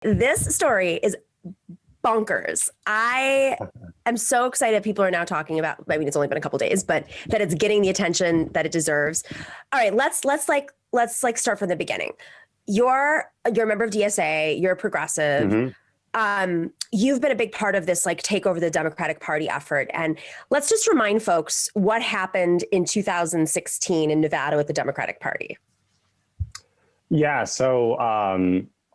This story is bonkers. I am so excited people are now talking about, I mean, it's only been a couple days, but that it's getting the attention that it deserves. All right, let's start from the beginning. You're a member of DSA, you're a progressive. You've been a big part of this take over the Democratic Party effort. And let's just remind folks what happened in 2016 in Nevada with the Democratic Party. Yeah, so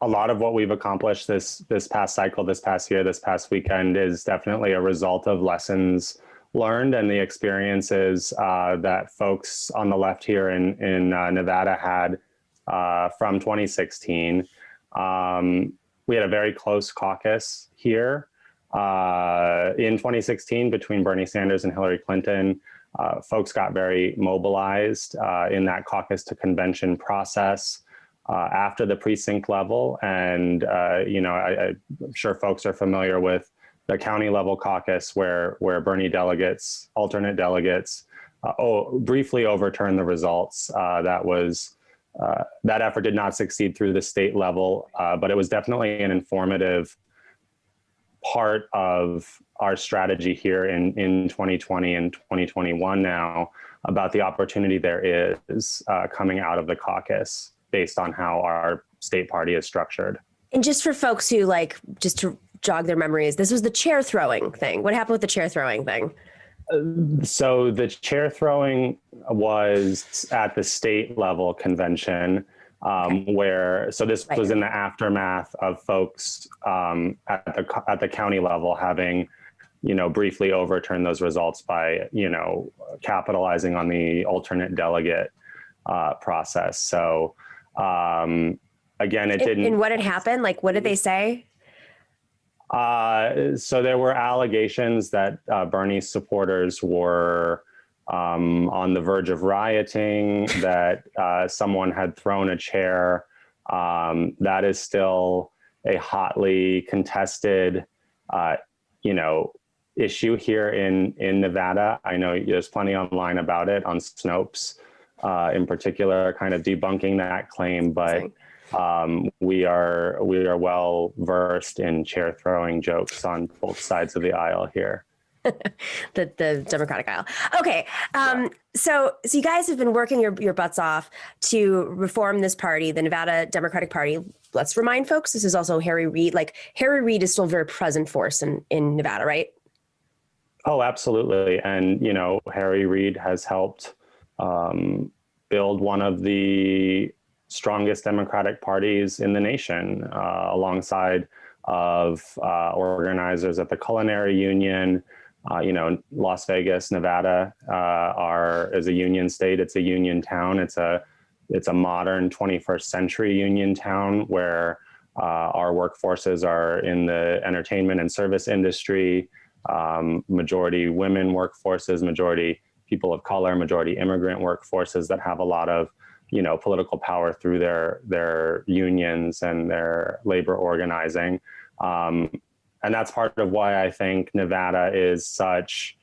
a lot of what we've accomplished this past cycle, this past year, this past weekend is definitely a result of lessons learned and the experiences that folks on the left here in Nevada had from 2016. We had a very close caucus here in 2016 between Bernie Sanders and Hillary Clinton. Folks got very mobilized in that caucus to convention process. After the precinct level. And, I'm sure folks are familiar with the county level caucus where Bernie delegates, alternate delegates, briefly overturned the results. That effort did not succeed through the state level, but it was definitely an informative part of our strategy here in 2020 and 2021 now about the opportunity there is coming out of the caucus, based on how our state party is structured. And just for folks who just to jog their memories, this was the chair throwing thing. What happened with the chair throwing thing? So the chair throwing was at the state level convention this was in the aftermath of folks at the county level having, briefly overturned those results by, capitalizing on the alternate delegate process. So, again, it didn't. And what had happened? What did they say? So there were allegations that Bernie's supporters were on the verge of rioting, that someone had thrown a chair. That is still a hotly contested, issue here in Nevada. I know there's plenty online about it on Snopes. In particular, kind of debunking that claim, but we are well versed in chair throwing jokes on both sides of the aisle here. the Democratic aisle. Okay, so you guys have been working your butts off to reform this party, the Nevada Democratic Party. Let's remind folks, this is also Harry Reid. Harry Reid is still a very present force in Nevada, right? Oh, absolutely, and Harry Reid has helped build one of the strongest Democratic parties in the nation, alongside of organizers at the Culinary Union. Las Vegas, Nevada, is a union state. It's a union town. It's a modern 21st century union town where our workforces are in the entertainment and service industry, majority women workforces, majority people of color, majority immigrant workforces that have a lot of, political power through their unions and their labor organizing. And that's part of why I think Nevada is such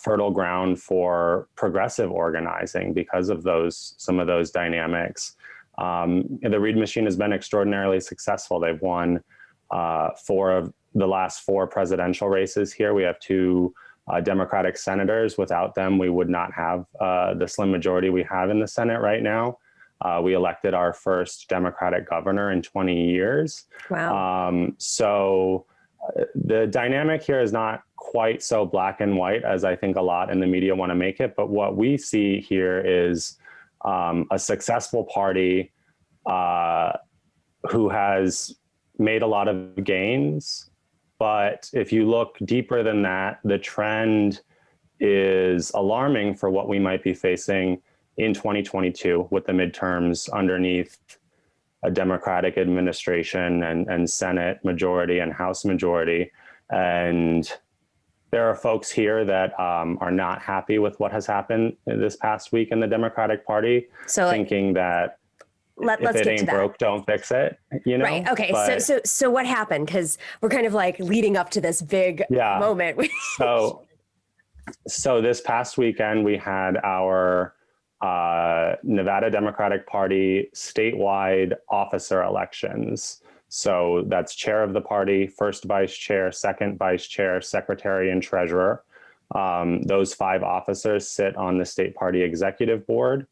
fertile ground for progressive organizing, because of some of those dynamics. The Reid machine has been extraordinarily successful. They've won 4 of the last 4 presidential races here. We have 2 Democratic senators. Without them, we would not have the slim majority we have in the Senate right now. We elected our first Democratic governor in 20 years. Wow. So the dynamic here is not quite so black and white as I think a lot in the media want to make it. But what we see here is a successful party who has made a lot of gains. But if you look deeper than that, the trend is alarming for what we might be facing in 2022 with the midterms underneath a Democratic administration and Senate majority and House majority. And there are folks here that are not happy with what has happened this past week in the Democratic Party, thinking that if it ain't broke, don't fix it. Right. Okay. But, so what happened? Because we're kind of leading up to this big moment. So this past weekend we had our Nevada Democratic Party statewide officer elections. So that's chair of the party, first vice chair, second vice chair, secretary, and treasurer. Those 5 officers sit on the state party executive board,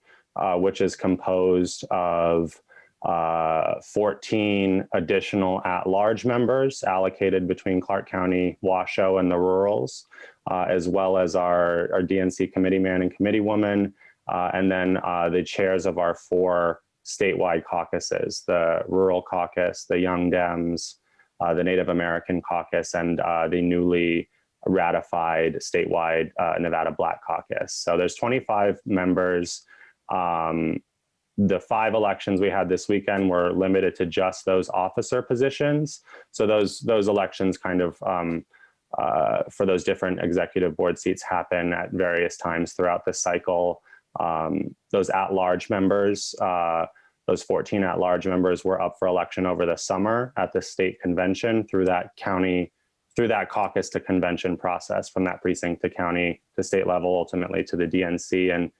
which is composed of 14 additional at-large members allocated between Clark County, Washoe, and the rurals, as well as our DNC committee man and committee woman, and then the chairs of our 4 statewide caucuses, the Rural Caucus, the Young Dems, the Native American Caucus, and the newly ratified statewide Nevada Black Caucus. So there's 25 members. The 5 elections we had this weekend were limited to just those officer positions. So those elections kind of for those different executive board seats happen at various times throughout the cycle. Those at-large members, those 14 at-large members were up for election over the summer at the state convention through that caucus to convention process, from that precinct to county to state level, ultimately to the DNC. And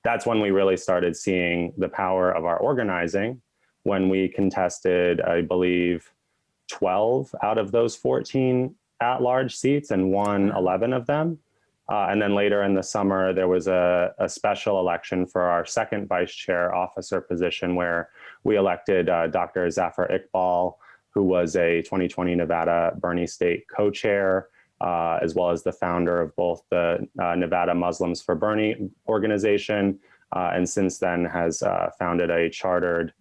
that's when we really started seeing the power of our organizing, when we contested, I believe, 12 out of those 14 at-large seats and won 11 of them. And then later in the summer, there was a special election for our second vice chair officer position, where we elected Dr. Zafar Iqbal, who was a 2020 Nevada Bernie State co-chair, as well as the founder of both the Nevada Muslims for Bernie organization, and since then has founded a chartered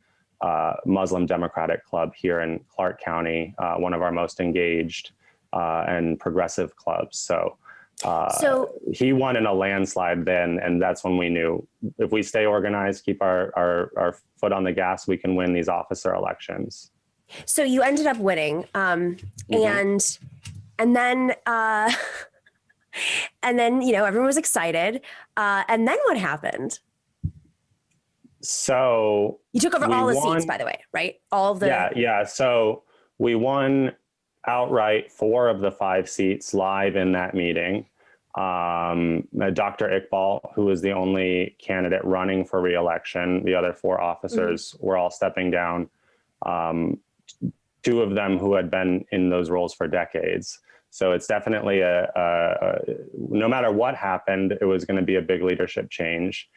Muslim Democratic Club here in Clark County, one of our most engaged and progressive clubs. So he won in a landslide then, and that's when we knew if we stay organized, keep our foot on the gas, we can win these officer elections. So you ended up winning, and then everyone was excited, and then what happened? So you took over all the seats, by the way, right? All of the yeah. So we won outright 4 of the 5 seats live in that meeting. Dr. Iqbal, who was the only candidate running for re-election, the other 4 officers were all stepping down. 2 of them who had been in those roles for decades. So it's definitely no matter what happened, it was going to be a big leadership change.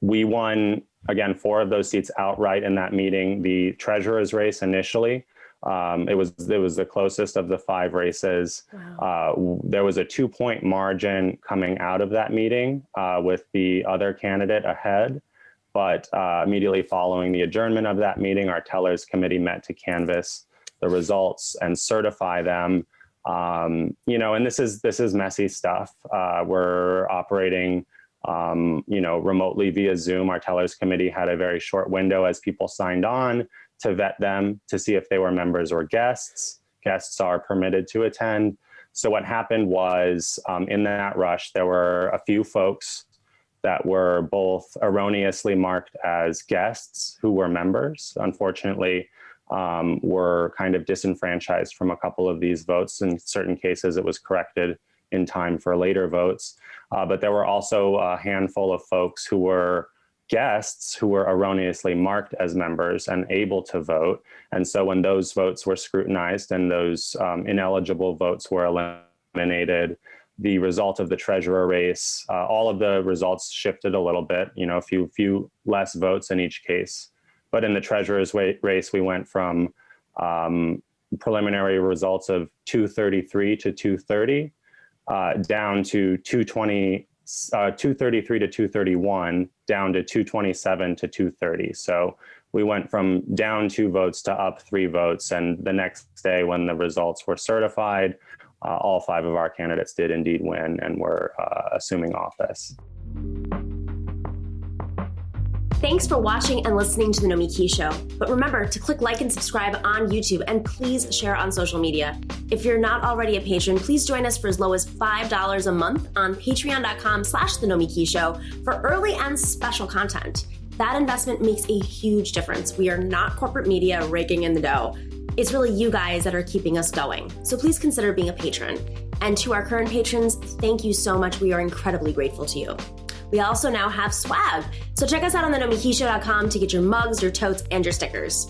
We won, again, 4 of those seats outright in that meeting. The treasurer's race initially, it was the closest of the 5 races. Wow. There was a 2-point margin coming out of that meeting with the other candidate ahead. But immediately following the adjournment of that meeting, our tellers committee met to canvass the results and certify them. And this is messy stuff. We're operating, remotely via Zoom. Our tellers committee had a very short window as people signed on to vet them to see if they were members or guests. Guests are permitted to attend. So what happened was, in that rush, there were a few folks that were both erroneously marked as guests who were members. Unfortunately, were kind of disenfranchised from a couple of these votes. In certain cases, it was corrected in time for later votes. But there were also a handful of folks who were guests who were erroneously marked as members and able to vote. And so when those votes were scrutinized and those ineligible votes were eliminated, the result of the treasurer race, all of the results shifted a little bit, a few less votes in each case. But in the treasurer's race, we went from preliminary results of 233 to 230, down to 233 to 231, down to 227 to 230. So we went from down 2 votes to up 3 votes. And the next day when the results were certified, all 5 of our candidates did indeed win and were assuming office. Thanks for watching and listening to The Nomiki Show. But remember to click like and subscribe on YouTube, and please share on social media. If you're not already a patron, please join us for as low as $5 a month on patreon.com/The Nomiki Show for early and special content. That investment makes a huge difference. We are not corporate media raking in the dough. It's really you guys that are keeping us going. So please consider being a patron. And to our current patrons, thank you so much. We are incredibly grateful to you. We also now have swag. So check us out on thenomikishow.com to get your mugs, your totes, and your stickers.